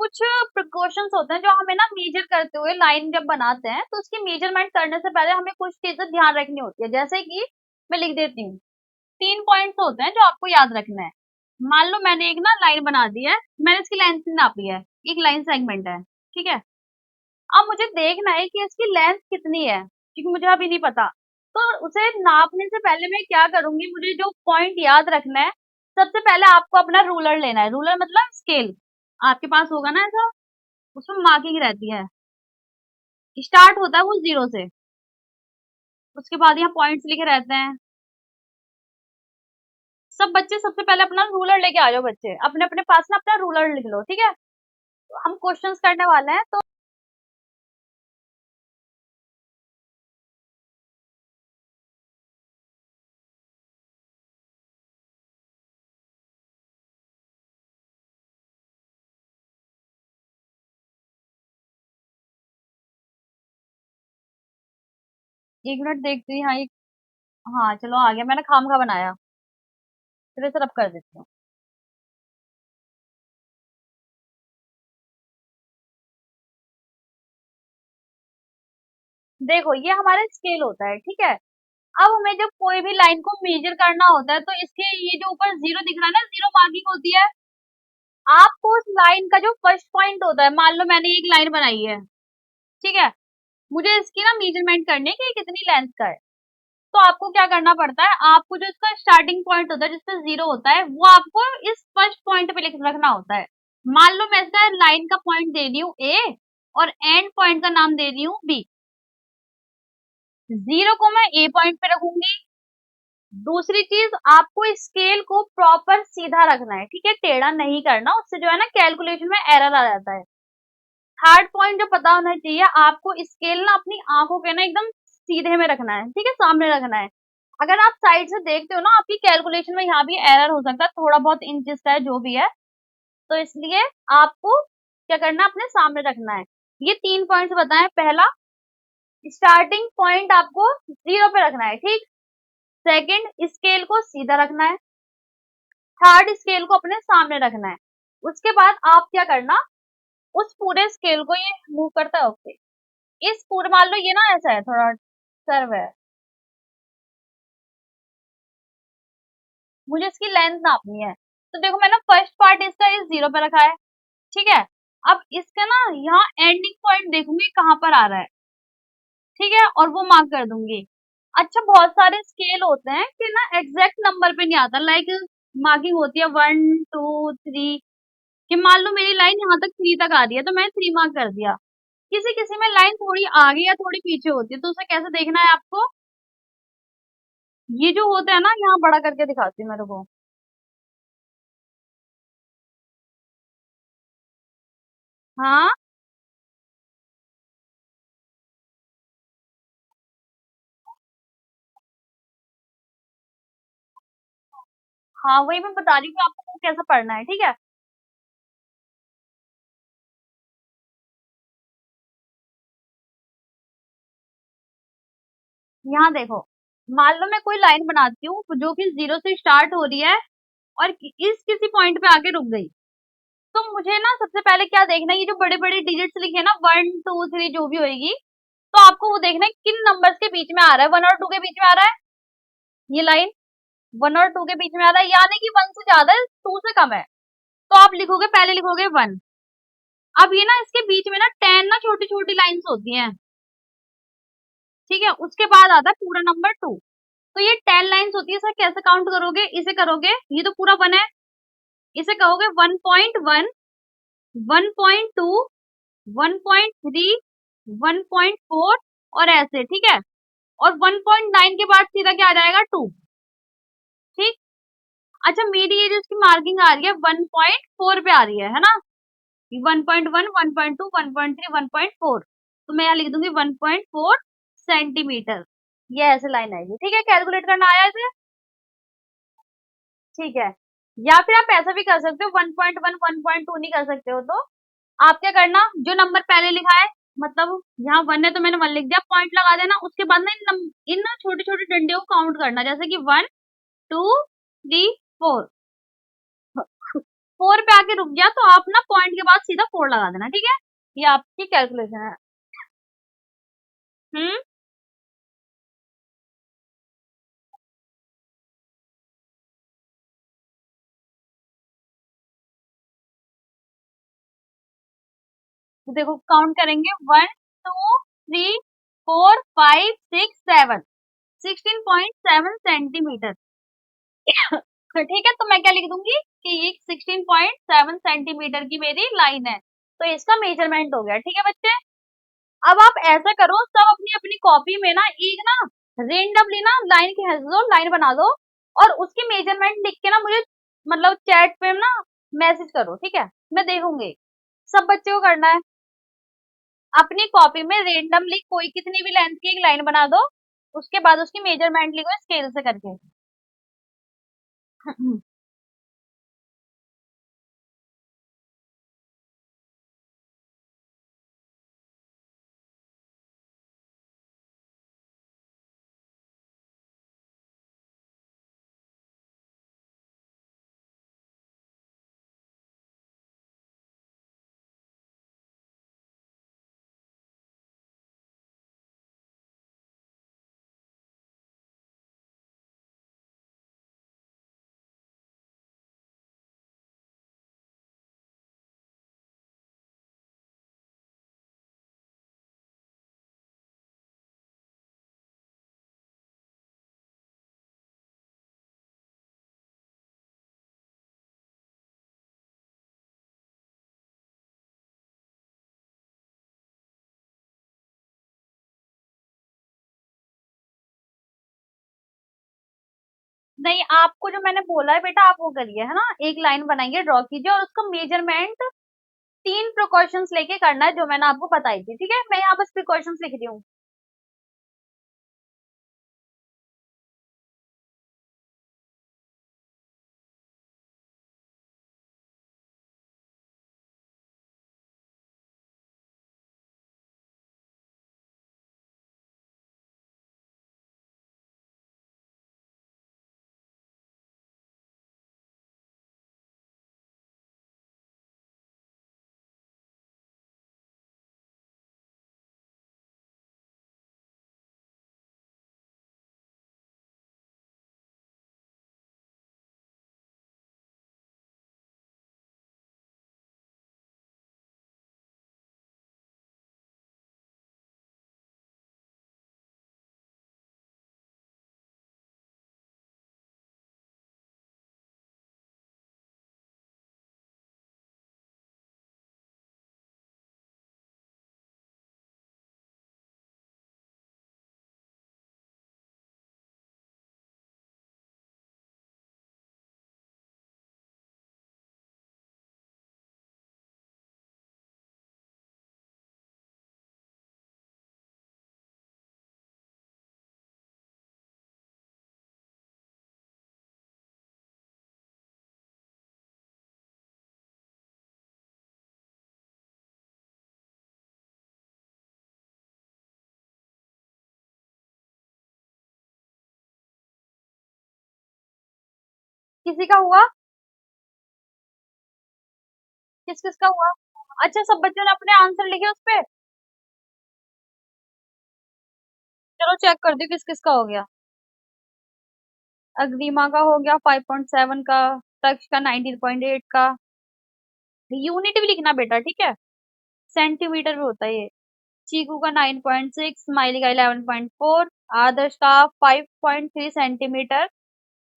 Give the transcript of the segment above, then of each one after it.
कुछ प्रिकॉशंस होते हैं जो हमें ना मेजर करते हुए लाइन जब बनाते हैं तो उसकी मेजरमेंट करने से पहले हमें कुछ चीजें ध्यान रखनी होती है। जैसे कि मैं लिख देती हूँ, 3 पॉइंट्स होते हैं जो आपको याद रखना है। मान लो मैंने एक ना लाइन बना दी है, मैंने इसकी लेंथ नापी है, एक लाइन सेगमेंट है, ठीक है। अब मुझे देखना है कि इसकी लेंथ कितनी है, क्योंकि मुझे अभी नहीं पता। तो उसे नापने से पहले मैं क्या करूंगी, मुझे जो पॉइंट याद रखना है, सबसे पहले आपको अपना रूलर लेना है। रूलर मतलब स्केल, आपके पास होगा ना ऐसा, उसमें मार्किंग रहती है। स्टार्ट होता है वो 0 से, उसके बाद यहाँ पॉइंट्स लिखे रहते हैं। सब बच्चे सबसे पहले अपना रूलर लेके आ जाओ, बच्चे अपने अपने पास ना अपना रूलर लिख लो, ठीक है। तो हम क्वेश्चंस करने वाले हैं, तो एक मिनट देखती हूँ। हाँ एक, हाँ चलो आ गया, मैंने खामखा बनाया, फिर से रब कर देती हूँ। देखो ये हमारा स्केल होता है, ठीक है। अब हमें जब कोई भी लाइन को मेजर करना होता है तो इसके ये जो ऊपर 0 दिख रहा है ना, 0 मार्किंग होती है। आपको उस लाइन का जो फर्स्ट पॉइंट होता है, मान लो मैंने एक लाइन बनाई है, ठीक है, मुझे इसकी ना मेजरमेंट करनी है कि ये कितनी लेंथ का है। तो आपको क्या करना पड़ता है, आपको जो इसका स्टार्टिंग पॉइंट होता है जिसपे 0 होता है, वो आपको इस फर्स्ट पॉइंट पे लिख रखना होता है। मान लो मैं इसका लाइन का पॉइंट दे रही हूँ ए, और एंड पॉइंट का नाम दे रही हूँ बी। 0 को मैं ए पॉइंट पे रखूंगी। दूसरी चीज, आपको स्केल को प्रॉपर सीधा रखना है, ठीक है, टेढ़ा नहीं करना, उससे जो है ना कैलकुलेशन में एरर आ जाता है। थर्ड पॉइंट जो पता होना चाहिए, आपको स्केल ना अपनी आंखों के ना एकदम सीधे में रखना है, ठीक है, सामने रखना है। अगर आप साइड से देखते हो ना, आपकी कैलकुलेशन में यहाँ भी एरर हो सकता है, थोड़ा बहुत इंचेस का है जो भी है, तो इसलिए आपको क्या करना है, अपने सामने रखना है। ये 3 पॉइंट्स बताएं। पहला, स्टार्टिंग पॉइंट आपको 0 पे रखना है, ठीक। सेकंड, स्केल को सीधा रखना है। थर्ड, स्केल को अपने सामने रखना है। उसके बाद आप क्या करना, उस पूरे स्केल को ये मूव करता है, ओके। इस पूरे, मान लो ये ना ऐसा है, थोड़ा कर्व है, मुझे इसकी लेंथ नापनी है। तो देखो मैंने फर्स्ट पार्ट इसका इस 0 पे रखा है, ठीक है। अब इसका ना यहाँ एंडिंग पॉइंट देखूंगी कहाँ पर आ रहा है, ठीक है, और वो मार्क कर दूंगी। अच्छा, बहुत सारे स्केल होते हैं कि ना एग्जैक्ट नंबर पे नहीं आता, लाइक मार्किंग होती है 1 2 3, कि मान लो मेरी लाइन यहाँ तक 3 तक आ रही है तो मैं 3 मार्क कर दिया। किसी किसी में लाइन थोड़ी आगे या थोड़ी पीछे होती है, तो उसे कैसे देखना है आपको, ये जो होता है ना, यहाँ बड़ा करके दिखाती हूँ मेरे को। हाँ हाँ, वही मैं बता रही हूँ कि आपको कैसे पढ़ना है, ठीक है। यहाँ देखो, मान लो मैं कोई लाइन बनाती हूँ जो कि 0 से स्टार्ट हो रही है और इस किसी पॉइंट पे आके रुक गई। तो मुझे ना सबसे पहले क्या देखना है, ये जो बड़े बड़े डिजिट्स लिखे हैं ना, 1 2 3 जो भी होगी, तो आपको वो देखना है किन नंबर्स के बीच में आ रहा है। 1 और 2 के बीच में आ रहा है ये लाइन, 1 और 2 के बीच में आ रहा है, यानी कि 1 से ज्यादा है, 2 से कम है। तो आप लिखोगे, पहले लिखोगे 1। अब ये ना इसके बीच में ना 10 ना छोटी छोटी लाइंस होती हैं, ठीक है, उसके बाद आता है पूरा नंबर 2। तो ये 10 लाइंस होती है, इसे कैसे काउंट करोगे, इसे करोगे, ये तो पूरा 1 है, इसे कहोगे 1.1, 1.2, 1.3, 1.4 और ऐसे, ठीक है। और 1.9 के बाद सीधा क्या आ जाएगा, 2, ठीक। अच्छा, मेरी ये जो इसकी मार्किंग आ रही है 1.4 पे आ रही है ना, 1.1, 1.2, 1.3, 1.4, तो मैं यहाँ लिख दूंगी 1.4 सेंटीमीटर। ये ऐसे लाइन आएगी, ठीक है, कैलकुलेट करना आया इसे, ठीक है। या फिर आप ऐसा भी कर सकते हो, 1.1 1.2 नहीं कर सकते हो तो आप क्या करना, जो नंबर पहले लिखा है, मतलब यहाँ 1 है तो मैंने 1 लिख दिया, पॉइंट लगा देना, उसके बाद ना इन छोटे छोटे डंडियों को काउंट करना, जैसे कि 1 2 3 4। 4 पे आके रुक गया तो आप ना पॉइंट के बाद सीधा 4 लगा देना, ठीक है? ये आपकी कैलकुलेशन है। हम्म। तो देखो काउंट करेंगे 1 2 3 4 5 6 7 16.7 सेंटीमीटर। ठीक है, तो मैं क्या लिख दूंगी कि ये 16.7 सेंटीमीटर की मेरी लाइन है, तो इसका मेजरमेंट हो गया। ठीक है बच्चे, अब आप ऐसा करो, सब अपनी अपनी कॉपी में ना एक ना रेंडमली ना लाइन की लाइन बना दो और उसकी मेजरमेंट लिख के ना मुझे मतलब चैट पे ना मैसेज करो, ठीक है? मैं देखूंगी। सब बच्चे को करना है, अपनी कॉपी में रेंडमली कोई कितनी भी लेंथ की एक लाइन बना दो, उसके बाद उसकी मेजरमेंट लिखो स्केल से करके। नहीं, आपको जो मैंने बोला है बेटा आप वो करिए, है ना? एक लाइन बनाइए, ड्रॉ कीजिए और उसका मेजरमेंट 3 प्रिकॉशंस लेके करना है जो मैंने आपको बताई थी, ठीक है? मैं यहाँ बस प्रिकॉशंस लिख रही हूँ। किसी का हुआ? किस किस का हुआ? अच्छा, सब बच्चों ने अपने आंसर लिखे उस पे? चलो चेक कर दो किस किस का हो गया। अग्रिमा का हो गया 5.7 का, तक्ष का 19.8 का। यूनिट भी लिखना बेटा, ठीक है? सेंटीमीटर में होता है ये। चीकू का 9.6, स्माइली का 11.4, आदर्श का 5.3 सेंटीमीटर,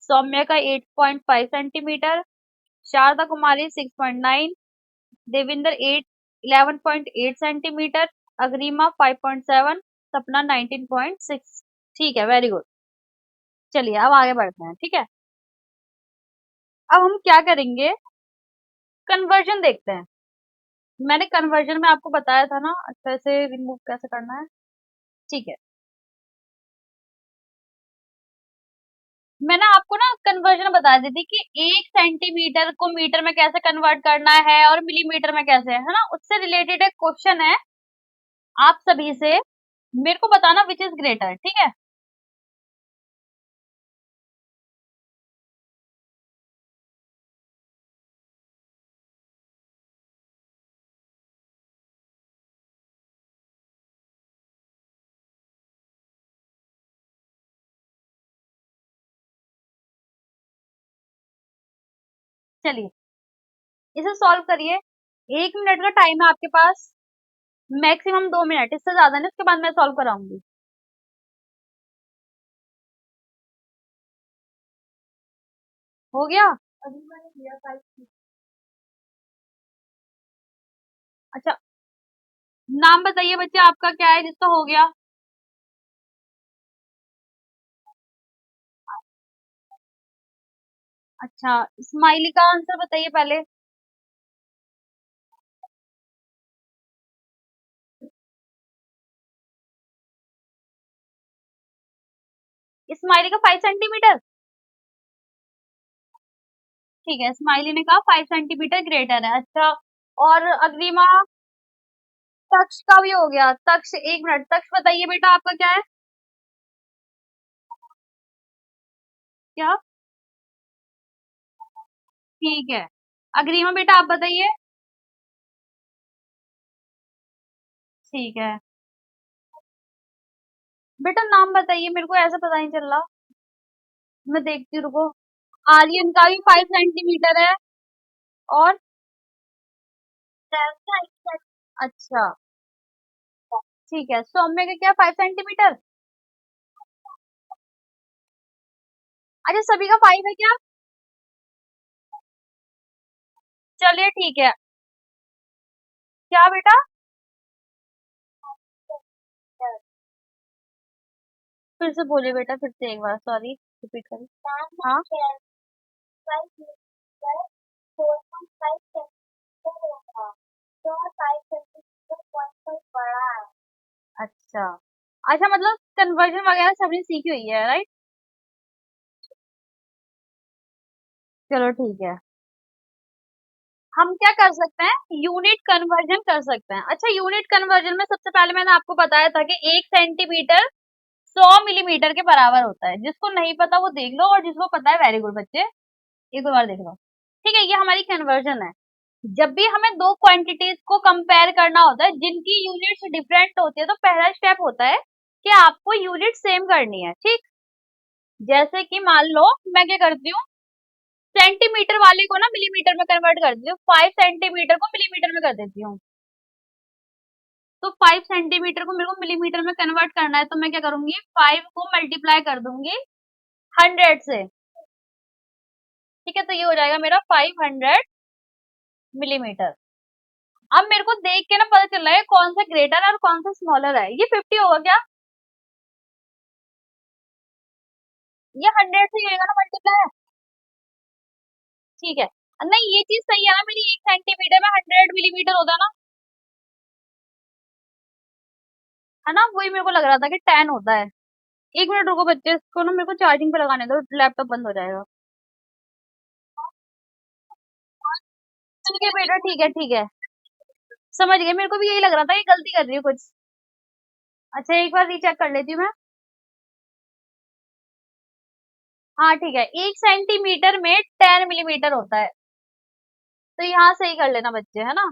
सौम्य का 8.5 सेंटीमीटर, शारदा कुमारी 6.9, देविंदर 11.8 सेंटीमीटर, अग्रिमा 5.7, सपना 19.6। ठीक है, वेरी गुड। चलिए अब आगे बढ़ते हैं, ठीक है? अब हम क्या करेंगे, कन्वर्जन देखते हैं। मैंने कन्वर्जन में आपको बताया था ना अच्छे से रिमूव कैसे करना है, ठीक है? मैंने आपको ना कन्वर्जन बता दी थी कि 1 सेंटीमीटर को मीटर में कैसे कन्वर्ट करना है और मिलीमीटर में कैसे, है ना? उससे रिलेटेड एक क्वेश्चन है आप सभी से, मेरे को बताना विच इज ग्रेटर, ठीक है? चलिए इसे सॉल्व करिए। 1 मिनट का टाइम है आपके पास, मैक्सिमम 2 मिनट, इससे ज्यादा नहीं, उसके बाद मैं सॉल्व कराऊंगी। हो गया? अच्छा, नाम बताइए बच्चे आपका क्या है जिसका हो गया? अच्छा, स्माइली का आंसर बताइए पहले। स्माइली का 5 सेंटीमीटर। ठीक है, स्माइली ने कहा 5 सेंटीमीटर ग्रेटर है। अच्छा, और अग्रिमा? तक्ष का भी हो गया। तक्ष, 1 मिनट, तक्ष बताइए बेटा आपका क्या है? क्या? ठीक है, अग्रिमा बेटा आप बताइए। ठीक है बेटा, नाम बताइए, मेरे को ऐसा पता नहीं चल रहा। मैं देखती हूँ, रुको। आर्यन का भी 5 सेंटीमीटर है। और अच्छा, ठीक है, सौम्य का क्या 5 सेंटीमीटर? अच्छा, सभी का 5 है क्या? चलिए ठीक है। क्या बेटा? फिर से बोलिए बेटा, फिर से एक बार, सॉरी, रिपीट करिए। हाँ, अच्छा। अच्छा, मतलब कन्वर्जन वगैरह सबने सीखी हुई है, राइट? चलो ठीक है। हम क्या कर सकते हैं, यूनिट कन्वर्जन कर सकते हैं। अच्छा, यूनिट कन्वर्जन में सबसे पहले मैंने आपको बताया था कि 1 सेंटीमीटर 100 मिलीमीटर के बराबर होता है। जिसको नहीं पता वो देख लो, और जिसको पता है वेरी गुड बच्चे, एक दो बार देख लो। ठीक है, ये हमारी कन्वर्जन है। जब भी हमें दो क्वांटिटीज को कंपेयर करना होता है जिनकी यूनिट्स डिफरेंट होती है, तो पहला स्टेप होता है कि आपको यूनिट सेम करनी है। ठीक, जैसे कि मान लो मैं क्या करती हूँ, सेंटीमीटर वाले को ना मिलीमीटर में कन्वर्ट कर देती हूँ, 5 सेंटीमीटर को मिलीमीटर में कर देती हूँ। तो 5 सेंटीमीटर को मेरे को मिलीमीटर में कन्वर्ट करना है, तो मैं क्या करूंगी, 5 को मल्टीप्लाई कर दूंगी 100 से। ठीक है, तो ये हो जाएगा मेरा 500 मिलीमीटर। अब मेरे को देख के ना पता चल रहा है कौन सा ग्रेटर है और कौन सा स्मॉलर है। ये 50 होगा क्या? ये 100 से ही होगा ना मल्टीप्लाई? ठीक है। नहीं, ये चीज सही है ना, मेरी 1 सेंटीमीटर में 100 मिलीमीटर होता ना, है ना? वही मेरे को लग रहा था कि 10 होता है। 1 मिनट रुको बच्चे, इसको ना मेरे को चार्जिंग पे लगाने दो, लैपटॉप बंद हो जाएगा। ठीक है बेटा, ठीक है, ठीक है, समझ गए। मेरे को भी यही लग रहा था कि गलती कर रही हूँ कुछ। अच्छा, एक बार रीचेक कर लेती हूँ मैं। हाँ ठीक है, 1 सेंटीमीटर में 10 मिलीमीटर होता है। तो यहाँ सही कर लेना बच्चे, है ना?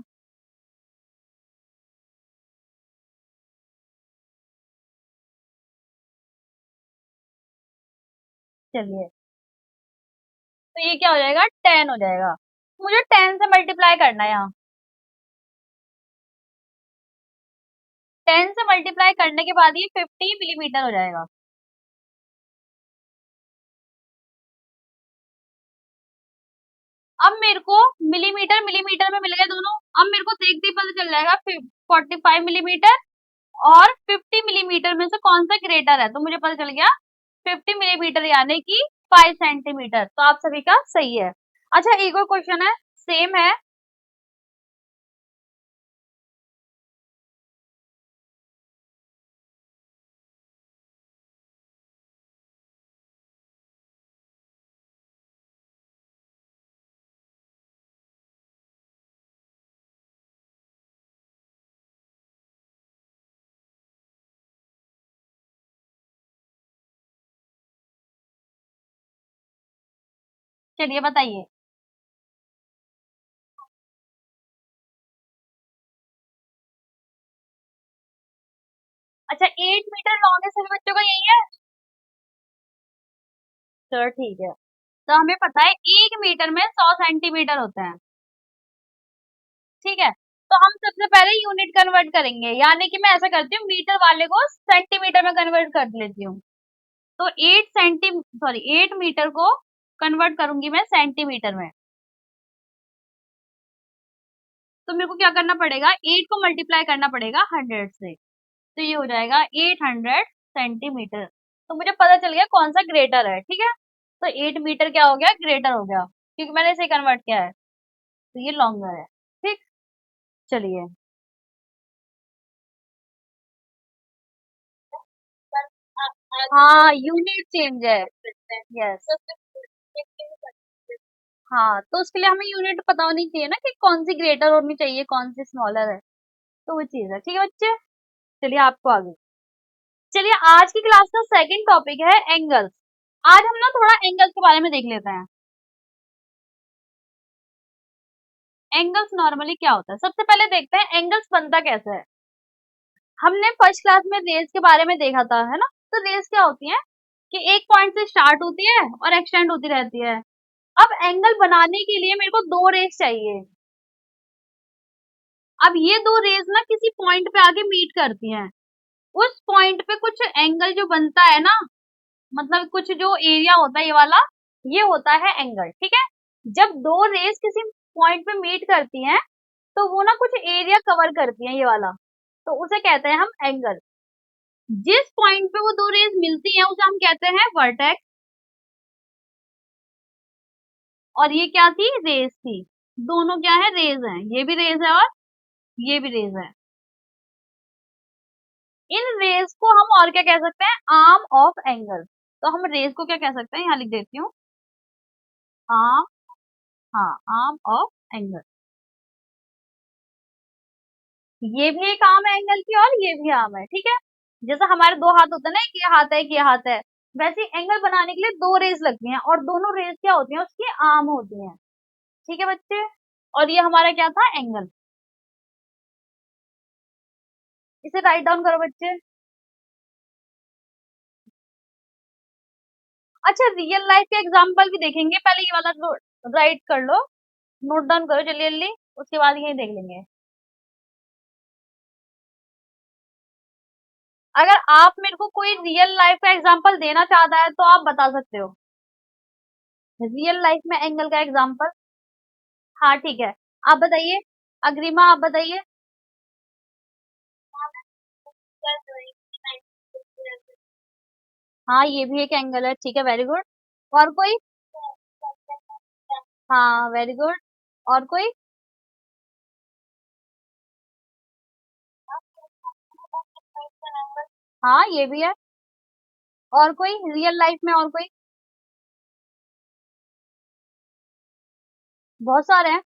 चलिए, तो ये क्या हो जाएगा, 10 हो जाएगा। मुझे 10 से मल्टीप्लाई करना है यहाँ। 10 से मल्टीप्लाई करने के बाद ये 50 मिलीमीटर हो जाएगा। अब मेरे को मिलीमीटर मिलीमीटर में मिल गए दोनों। अब मेरे को देखते ही पता चल जाएगा 45 मिलीमीटर और 50 मिलीमीटर में से कौन सा ग्रेटर है। तो मुझे पता चल गया 50 मिलीमीटर, यानी कि 5 सेंटीमीटर। तो आप सभी का सही है। अच्छा, एक और क्वेश्चन है, सेम है। चलिए बताइए। अच्छा, 8 मीटर लॉन्ग है, सभी बच्चों का यही है? चलो ठीक है। तो हमें पता है 1 मीटर में 100 सेंटीमीटर होता है, ठीक है। तो हम सबसे पहले यूनिट कन्वर्ट करेंगे, यानी कि मैं ऐसा करती हूँ मीटर वाले को सेंटीमीटर में कन्वर्ट कर लेती हूँ। तो 8 मीटर को कन्वर्ट करूंगी मैं सेंटीमीटर में। तो मेरे को क्या करना पड़ेगा, 8 को मल्टीप्लाई करना पड़ेगा 100 से, तो ये हो जाएगा 800 सेंटीमीटर। तो मुझे पता चल गया कौन सा ग्रेटर है, ठीक है। तो 8 मीटर क्या हो गया, ग्रेटर हो गया, क्योंकि मैंने इसे कन्वर्ट किया है। तो ये लॉन्गर है, ठीक। चलिए, हाँ यूनिट चेंज है, यस। हाँ, तो उसके लिए हमें यूनिट पता होनी चाहिए ना कि कौन सी ग्रेटर होनी चाहिए, कौन सी स्मॉलर है। तो वो चीज है, ठीक है बच्चे। चलिए आपको आगे, चलिए आज की क्लास का सेकंड टॉपिक है एंगल्स। आज हम ना थोड़ा एंगल्स के बारे में देख लेते हैं। एंगल्स नॉर्मली क्या होता है, सबसे पहले देखते हैं एंगल्स बनता कैसे है। हमने फर्स्ट क्लास में रेस के बारे में देखा था, है ना। तो रेस क्या होती है कि एक पॉइंट से स्टार्ट होती है और एक्सटेंड होती रहती है। अब एंगल बनाने के लिए मेरे को दो रेस चाहिए। अब ये दो रेस ना किसी पॉइंट पे आके मीट करती हैं। उस पॉइंट पे कुछ एंगल जो बनता है ना, मतलब कुछ जो एरिया होता है ये वाला, ये होता है एंगल, ठीक है। जब दो रेस किसी पॉइंट पे मीट करती हैं तो वो ना कुछ एरिया कवर करती हैं, ये वाला, तो उसे कहते हैं हम एंगल। जिस पॉइंट पे वो दो रेस मिलती हैं उसे हम कहते हैं वर्टेक्स। और ये क्या थी, रेस थी। दोनों क्या है, रेज हैं, ये भी रेज है और ये भी रेज है। इन रेज को हम और क्या कह सकते हैं, आर्म ऑफ एंगल। तो हम रेज को क्या कह सकते हैं, यहाँ लिख देती हूँ, आर्म, हाँ आर्म ऑफ एंगल। ये भी एक आर्म है एंगल की और ये भी आर्म है, ठीक है। जैसा हमारे दो हाथ होते हैं ना, एक ये हाथ है एक ये हाथ है, वैसे एंगल बनाने के लिए दो रेज लगती हैं और दोनों रेज क्या होती हैं, उसकी आर्म होती हैं, ठीक है बच्चे। और ये हमारा क्या था, एंगल। इसे राइट डाउन करो बच्चे। अच्छा, रियल लाइफ के एग्जांपल भी देखेंगे, पहले ये वाला राइट कर लो, नोट डाउन करो जल्दी जल्दी, उसके बाद यही देख लेंगे। अगर आप मेरे को कोई रियल लाइफ का एग्जांपल देना चाहता है तो आप बता सकते हो, रियल लाइफ में एंगल का एग्जांपल। हाँ ठीक है, आप बताइए, अग्रिमा आप बताइए। हाँ ये भी एक एंगल है, ठीक है, वेरी गुड। और कोई, हाँ वेरी गुड। और कोई, हाँ ये भी है। और कोई रियल लाइफ में, और कोई, बहुत सारे हैं।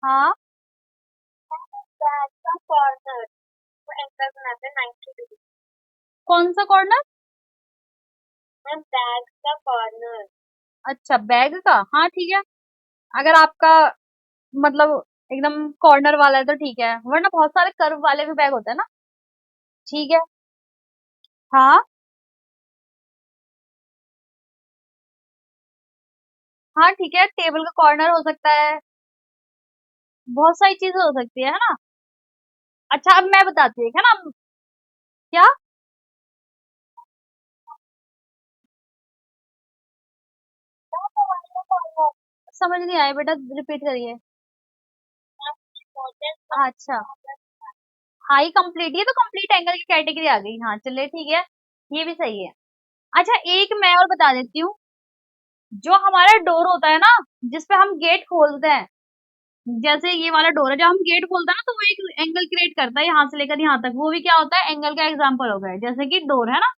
हाँ, कौन सा कॉर्नर, बैग का कॉर्नर। अच्छा बैग का, हाँ ठीक है। अगर आपका मतलब एकदम कॉर्नर वाला है तो ठीक है, वरना बहुत सारे कर्व वाले भी बैग होते हैं ना। ठीक है, हाँ हाँ ठीक है, टेबल का कॉर्नर हो सकता है, बहुत सारी चीजें हो सकती है ना। अच्छा अब मैं बताती हूँ, है ना। क्या, समझ नहीं आया बेटा, रिपीट करिए। अच्छा, हाँ ये कंप्लीट, ये तो कंप्लीट एंगल की कैटेगरी आ गई, हाँ चलिए ठीक है, ये भी सही है। अच्छा एक मैं और बता देती हूँ, जो हमारा डोर होता है ना, जिसपे हम गेट खोलते हैं, जैसे ये वाला डोर है, जब हम गेट खोलते हैं ना तो वो एक एंगल क्रिएट करता है यहाँ से लेकर यहाँ तक, वो भी क्या होता है, एंगल का एग्जाम्पल हो गया है, जैसे कि डोर है ना।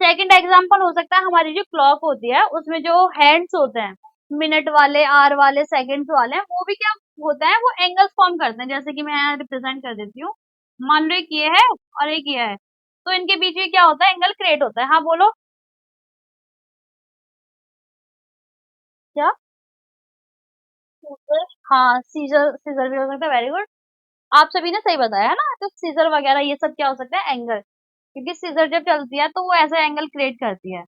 सेकंड एग्जाम्पल हो सकता है हमारी जो क्लॉक होती है उसमें जो हैंड्स होते हैं, मिनट वाले, आर वाले, सेकंड्स वाले, वो भी क्या होता है, वो एंगल्स फॉर्म करते हैं। जैसे कि मैं यहाँ रिप्रेजेंट कर देती हूँ, मान लो एक ये है और एक ये है, तो इनके बीच में क्या होता है, एंगल क्रिएट होता है। हाँ बोलो, क्या, हाँ सीजर, सीजर भी हो सकता है, वेरी गुड। आप सभी ने सही बताया है ना, तो सीजर वगैरह ये सब क्या हो सकता है, एंगल, क्योंकि सीजर जब चलती है तो वो ऐसा एंगल क्रिएट करती है,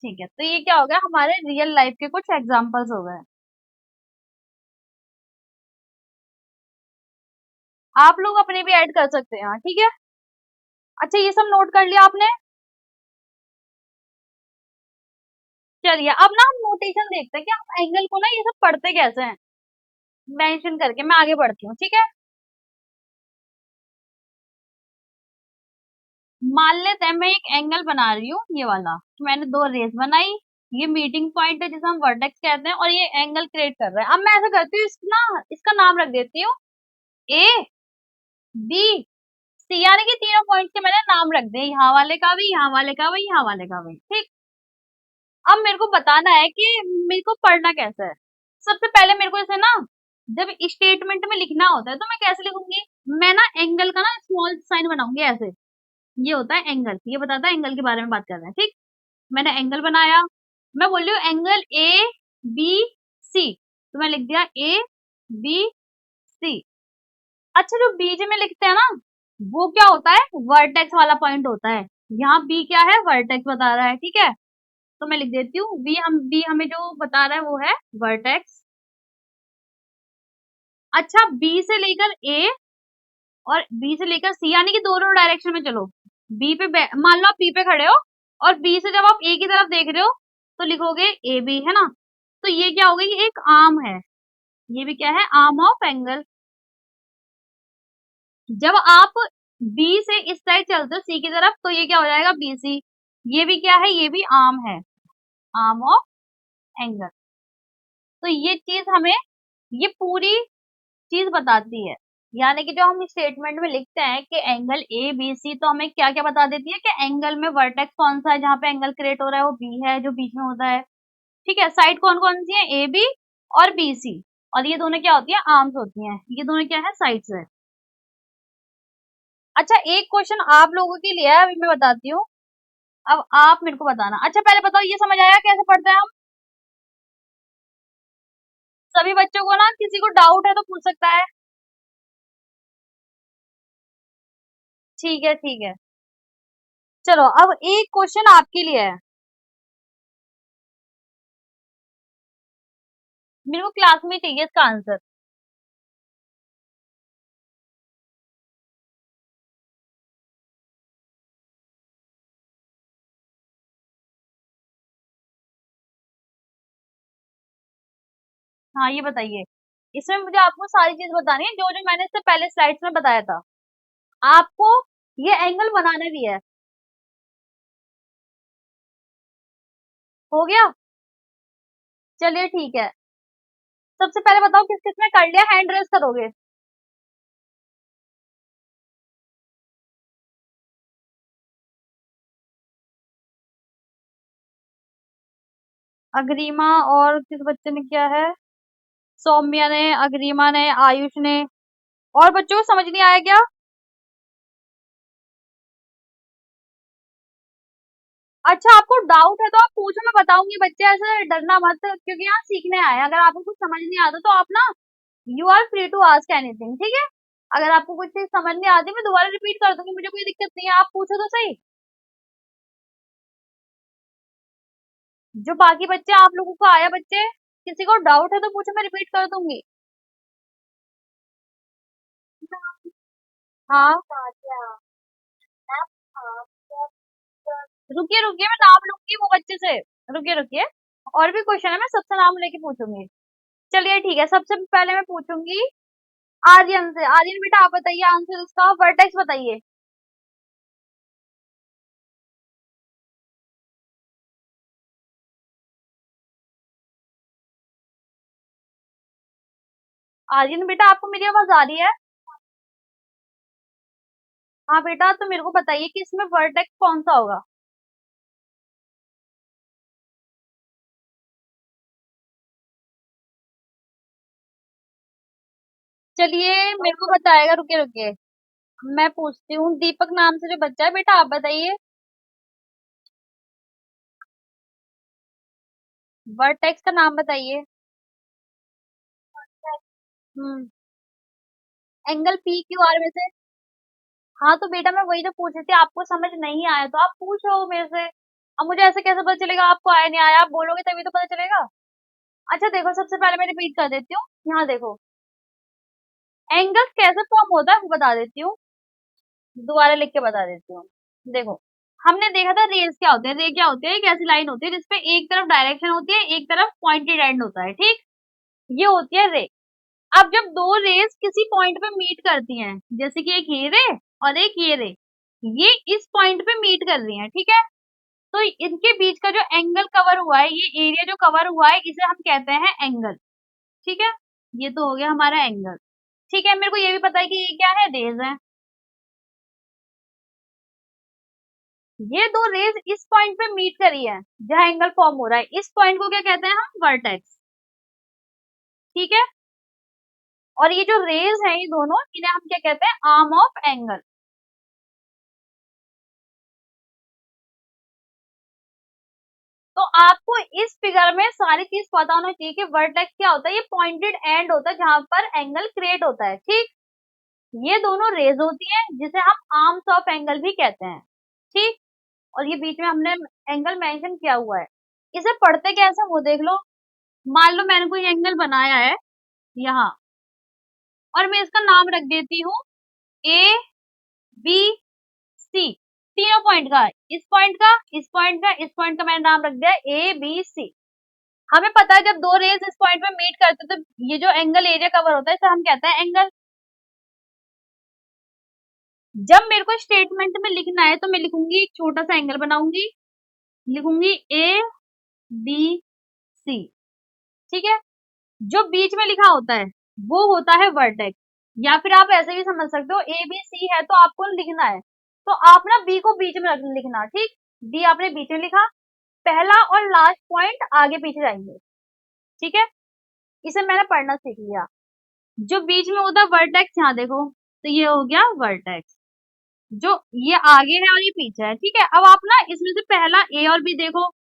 ठीक है, तो ये क्या हो गया, हमारे रियल लाइफ के कुछ एग्जांपल्स हो गए। आप लोग अपने भी ऐड कर सकते हैं, ठीक है। अच्छा, ये सब नोट कर लिया आपने। चलिए अब ना हम नोटेशन देखते हैं कि हम एंगल को ना ये सब पढ़ते कैसे हैं, मेंशन करके मैं आगे बढ़ती हूँ, ठीक है। मान लेते हैं मैं एक एंगल बना रही हूँ, ये वाला, तो मैंने दो रेस बनाई, ये मीटिंग पॉइंट है जिसे हम वर्टेक्स कहते हैं, और ये एंगल क्रिएट कर रहा है। अब मैं ऐसा करती हूँ, इसका नाम रख देती हूँ ए बी सी, यानी कि तीनों पॉइंट के मैंने नाम रख दिए, यहाँ वाले का भी, यहाँ वाले का भी, यहाँ वाले का भी, ठीक। अब मेरे को बताना है कि मेरे को पढ़ना कैसा है। सबसे पहले मेरे को इसे ना, जब स्टेटमेंट में लिखना होता है तो मैं कैसे लिखूंगी, मैं ना एंगल का ना स्मॉल साइन बनाऊंगी ऐसे, ये होता है एंगल, ये बताता है एंगल के बारे में बात कर रहे हैं, ठीक। मैंने एंगल बनाया, मैं बोल रही हूँ एंगल ए बी सी, तो मैं लिख दिया ए बी सी। अच्छा, जो बीच में लिखते हैं ना, वो क्या होता है, वर्टेक्स वाला पॉइंट होता है। यहाँ बी क्या है, वर्टेक्स बता रहा है, ठीक है। तो मैं लिख देती हूँ बी हमें जो बता रहा है वो है वर्टेक्स। अच्छा, बी से लेकर ए और बी से लेकर सी, यानी कि दोनों डायरेक्शन में चलो। बी पे मान लो आप बी पे खड़े हो, और बी से जब आप ए की तरफ देख रहे हो तो लिखोगे ए बी, है ना। तो ये क्या हो गई, ये एक आर्म है, ये भी क्या है, आर्म ऑफ एंगल। जब आप बी से इस साइड चलते हो सी की तरफ, तो ये क्या हो जाएगा, बी सी। ये भी क्या है, ये भी आर्म है, आर्म ऑफ एंगल। तो ये चीज हमें, ये पूरी चीज बताती है। यानी कि जो हम स्टेटमेंट में लिखते हैं कि एंगल ए बी सी, तो हमें क्या क्या बता देती है कि एंगल में वर्टेक्स कौन सा है, जहां पे एंगल क्रिएट हो रहा है वो बी है, जो बीच में होता है, ठीक है। साइड कौन कौन सी है, ए बी और बी सी, और ये दोनों क्या होती है, आर्म्स होती हैं, ये दोनों क्या है, साइड्स है। अच्छा, एक क्वेश्चन आप लोगों के लिए है, अभी मैं बताती हूँ, अब आप मेरे को बताना। अच्छा, पहले बताओ, ये समझ आया कैसे पढ़ते हैं हम। सभी बच्चों को ना, किसी को डाउट है तो पूछ सकता है। ठीक है, ठीक है। चलो, अब एक क्वेश्चन आपके लिए है, मेरे को क्लास में चाहिए इसका आंसर। हाँ, ये बताइए, इसमें मुझे आपको सारी चीज बतानी है, जो जो मैंने इससे पहले स्लाइड्स में बताया था। आपको ये एंगल बनाना भी है। हो गया, चलिए ठीक है। सबसे पहले बताओ किस किस में कर लिया, हैंड रेस करोगे। अग्रिमा, और किस बच्चे ने किया है, सौम्या ने, अग्रिमा ने, आयुष ने। और बच्चों को समझ नहीं आया क्या। अच्छा, आपको डाउट है तो आप पूछो, मैं बताऊंगी, बच्चे ऐसे डरना मत, क्योंकि यहाँ सीखने आए हैं। अगर आपको कुछ समझ नहीं आता तो आप ना, you are free to ask anything, ठीक है। अगर आपको कुछ चीज समझ नहीं आती, मैं दोबारा रिपीट कर दूंगी, मुझे कोई दिक्कत नहीं है, आप पूछो तो सही। जो बाकी बच्चे, आप लोगों को आया, बच्चे किसी को डाउट है तो पूछो, मैं रिपीट कर दूंगी। हाँ, रुकिए रुकिए, मैं नाम लूंगी वो बच्चे से, रुकिए रुकिए। और भी क्वेश्चन है, मैं सबसे नाम लेके पूछूंगी। चलिए ठीक है, सबसे पहले मैं पूछूंगी आर्यन से। आर्यन बेटा, आप बताइए आंसर इसका, वर्टेक्स बताइए। आर्यन बेटा, आपको मेरी आवाज आ रही है। हाँ बेटा, तो मेरे को बताइए कि इसमें वर्टेक्स कौन सा होगा। चलिए, मेरे को बताएगा, रुकिए रुकिए, मैं पूछती हूँ, दीपक नाम से जो बच्चा है, बेटा आप बताइए, वर्टेक्स का नाम बताइए। हम्म, एंगल पी क्यू आर में से। हाँ तो बेटा, मैं वही तो पूछ रही थी, आपको समझ नहीं आया तो आप पूछो मेरे से। अब मुझे ऐसे कैसे पता चलेगा आपको आया नहीं आया? आप बोलोगे तभी तो पता चलेगा। अच्छा देखो, सबसे पहले मैं रिपीट कर देती हूँ। यहाँ देखो, एंगल कैसे फॉर्म होता है वो बता देती हूँ, दोबारा लिख के बता देती हूँ। देखो, हमने देखा था रेज क्या होते हैं। रे क्या होते हैं? एक ऐसी लाइन होती है जिसपे एक तरफ डायरेक्शन होती है, एक तरफ पॉइंटेड एंड होता है, ठीक? ये होती है रे। अब जब दो रेज किसी पॉइंट पे मीट करती हैं, जैसे कि एक ये रे और एक ये रे, ये इस पॉइंट पे मीट कर रही हैं, ठीक है? तो इनके बीच का जो एंगल कवर हुआ है, ये एरिया जो कवर हुआ है, इसे हम कहते हैं एंगल, ठीक है? ये तो हो गया हमारा एंगल, ठीक है? मेरे को ये भी पता है कि ये क्या है, रेज है। ये दो रेज इस पॉइंट पे मीट करी है जहां एंगल फॉर्म हो रहा है, इस पॉइंट को क्या कहते हैं हम, वर्टेक्स, ठीक है? और ये जो रेज हैं ये दोनों, इन्हें हम क्या कहते हैं, आर्म ऑफ एंगल। तो आपको इस फिगर में सारी चीज पता होना चाहिए कि वर्टेक्स क्या होता है। ये पॉइंटेड एंड होता है जहां पर एंगल क्रिएट होता है, ठीक? ये दोनों रेज होती हैं जिसे हम आर्म्स ऑफ एंगल भी कहते हैं, ठीक? और ये बीच में हमने एंगल मेंशन किया हुआ है। इसे पढ़ते कैसे वो देख लो। मान लो मैंने कोई एंगल बनाया है यहाँ, और मैं इसका नाम रख देती हूँ ए बी सी, तीनों पॉइंट का, इस पॉइंट का, इस पॉइंट का, इस पॉइंट का मैंने नाम रख दिया ए बी सी। हमें पता है जब दो रेज इस पॉइंट पे मीट करते हैं तो ये जो एंगल एरिया कवर होता है इसे हम कहते हैं एंगल। जब मेरे को स्टेटमेंट में लिखना है तो मैं लिखूंगी, एक छोटा सा एंगल बनाऊंगी, लिखूंगी ए बी सी, ठीक है? जो बीच में लिखा होता है वो होता है वर्टेक्स, या फिर आप ऐसे भी समझ सकते हो, ए बी सी है तो आपको लिखना है तो आप ना बी को बीच में लिखना, ठीक? बी आपने बीच में लिखा, पहला और लास्ट पॉइंट आगे पीछे जाएंगे, ठीक है? इसे मैंने पढ़ना सीख लिया। जो बीच में होता है वर्टेक्स, यहाँ देखो, तो ये हो गया वर्टेक्स, जो ये आगे है और ये पीछे है, ठीक है? अब आप ना इसमें से पहला ए और बी देखो,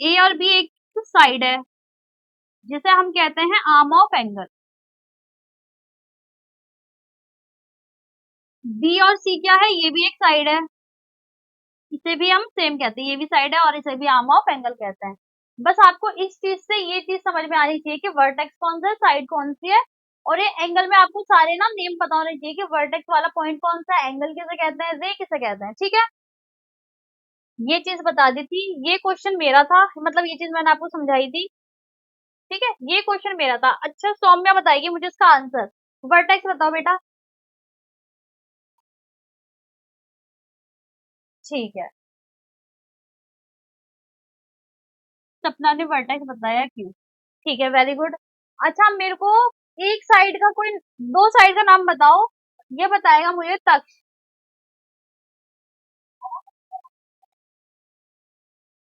ए और बी एक साइड है जिसे हम कहते हैं आर्म ऑफ एंगल। बी और सी क्या है, ये भी एक साइड है, इसे भी हम सेम कहते हैं, ये भी साइड है और इसे भी आर्म ऑफ एंगल कहते हैं। बस आपको इस चीज से ये चीज समझ में आनी चाहिए कि वर्टेक्स कौन सा है, साइड कौन सी है, और ये एंगल में आपको सारे ना नेम पता होने चाहिए कि वर्टेक्स वाला पॉइंट कौन सा है, एंगल किसे कहते हैं, रे किसे कहते हैं, ठीक है? ये चीज बता दी थी। ये क्वेश्चन मेरा था, मतलब ये चीज मैंने आपको समझाई थी, ठीक है? ये क्वेश्चन मेरा था। अच्छा, सौम्या बताएगी मुझे इसका आंसर। वर्टेक्स बताओ बेटा। ठीक है, सपना ने वर्टेक्स बताया क्यों, ठीक है, वेरी गुड। अच्छा, मेरे को एक साइड का कोई, दो साइड का नाम बताओ। ये बताएगा मुझे तक्ष।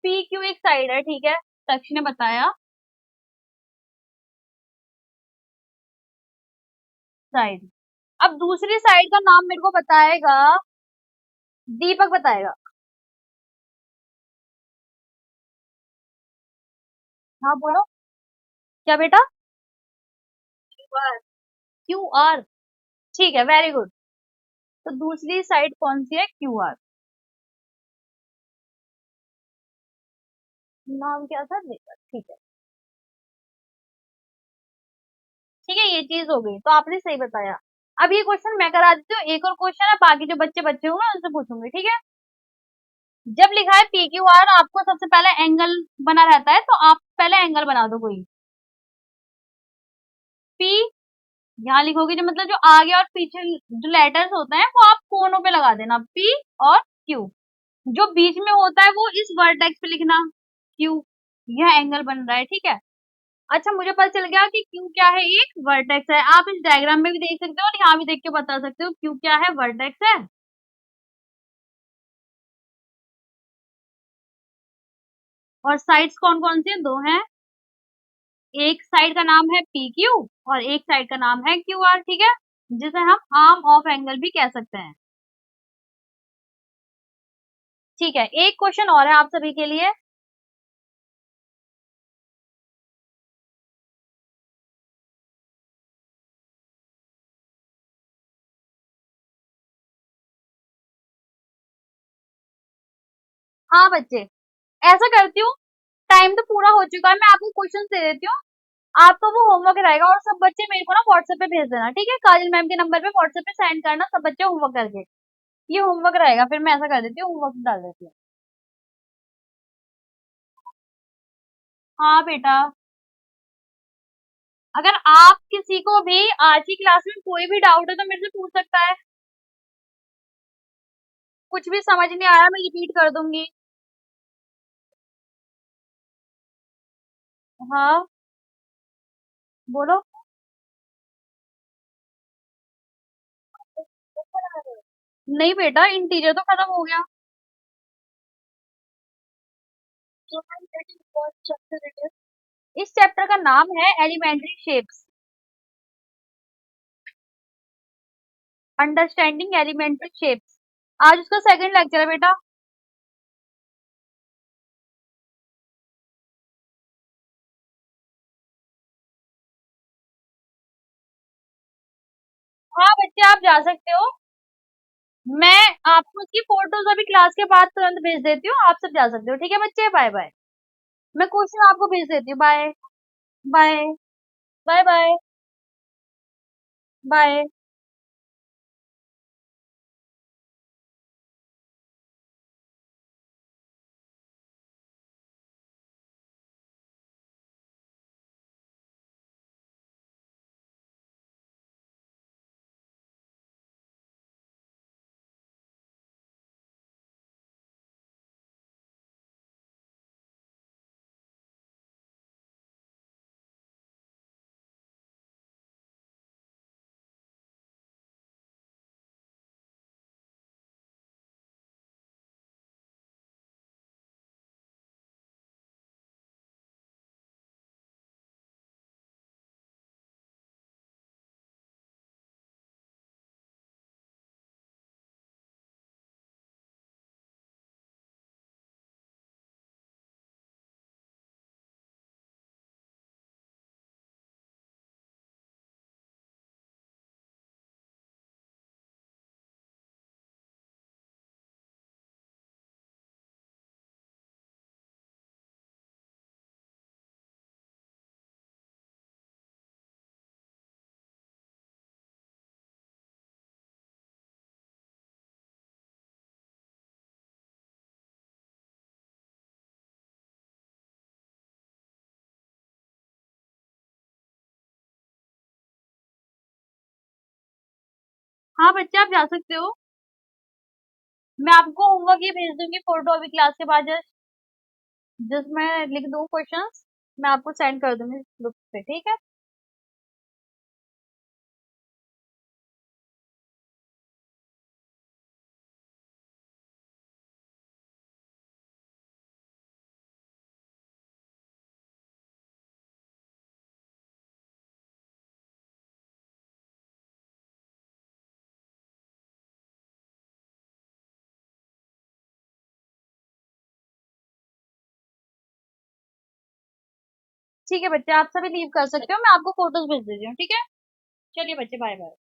पी क्यू एक साइड है, ठीक है, तक्ष ने बताया साइड। अब दूसरी साइड का नाम मेरे को बताएगा दीपक, बताएगा। हाँ बोलो। क्या बेटा? क्यू आर, ठीक है, वेरी गुड। तो दूसरी साइड कौन सी है, क्यू आर। नाम क्या था, दीपक, ठीक है। ठीक है, ये चीज हो गई, तो आपने सही बताया। अब ये क्वेश्चन मैं करा देती हूँ, एक और क्वेश्चन है, बाकी जो बच्चे बच्चे होंगे उनसे पूछूंगी, ठीक है? जब लिखा है पी क्यू आर, आपको सबसे पहले एंगल बना रहता है, तो आप पहले एंगल बना दो कोई। पी यहाँ लिखोगे, जो मतलब जो आगे और पीछे जो लेटर्स होते हैं वो आप कोनों पे लगा देना, पी और क्यू। जो बीच में होता है वो इस वर्टेक्स पे लिखना, क्यू। यह एंगल बन रहा है, ठीक है? अच्छा, मुझे पता चल गया कि क्यू क्या है, एक वर्टेक्स है। आप इस डायग्राम में भी देख सकते हो और यहाँ भी देख के बता सकते हो क्यू क्या है, वर्टेक्स है। और साइड्स कौन कौन सी है, दो हैं। एक साइड का नाम है पी क्यू और एक साइड का नाम है क्यू आर, ठीक है? जिसे हम आर्म ऑफ एंगल भी कह सकते हैं। ठीक है, एक क्वेश्चन और है आप सभी के लिए। हाँ बच्चे, ऐसा करती हूँ, टाइम तो पूरा हो चुका है, मैं आपको क्वेश्चन दे देती हूँ, आपका वो होमवर्क रहेगा और सब बच्चे मेरे को ना व्हाट्सएप पे भेज देना, ठीक है? काजल मैम के नंबर पे व्हाट्सएप पे सेंड करना सब बच्चे होमवर्क करके। ये होमवर्क रहेगा, फिर मैं ऐसा कर देती हूँ, होमवर्क डाल देती हूँ। हाँ बेटा, अगर आप किसी को भी आज की क्लास में कोई भी डाउट है तो मेरे से पूछ सकता है। कुछ भी समझ नहीं आया मैं रिपीट कर दूंगी। हाँ, बोलो। नहीं बेटा, इंटीरियर तो खत्म हो गया। इस चैप्टर का नाम है elementary shapes, understanding elementary shapes. आज उसका सेकंड लेक्चर है बेटा। हाँ बच्चे, आप जा सकते हो। मैं आपको उसकी फोटोज अभी क्लास के बाद तुरंत भेज देती हूँ, आप सब जा सकते हो। ठीक है बच्चे, बाय बाय। मैं क्वेश्चन आपको भेज देती हूँ। Bye bye. Bye bye. Bye. हाँ बच्चे, आप जा सकते हो। मैं आपको होमवर्क ये भेज दूंगी फोटो अभी क्लास के बाद, जस्ट जस्ट मैं लिख दूँ क्वेश्चंस, मैं आपको सेंड कर दूंगी ग्रुप पे, ठीक है? ठीक है बच्चे, आप सभी लीव कर सकते हो, मैं आपको फोटोज भेज देती हूँ, ठीक है? चलिए बच्चे, बाय बाय।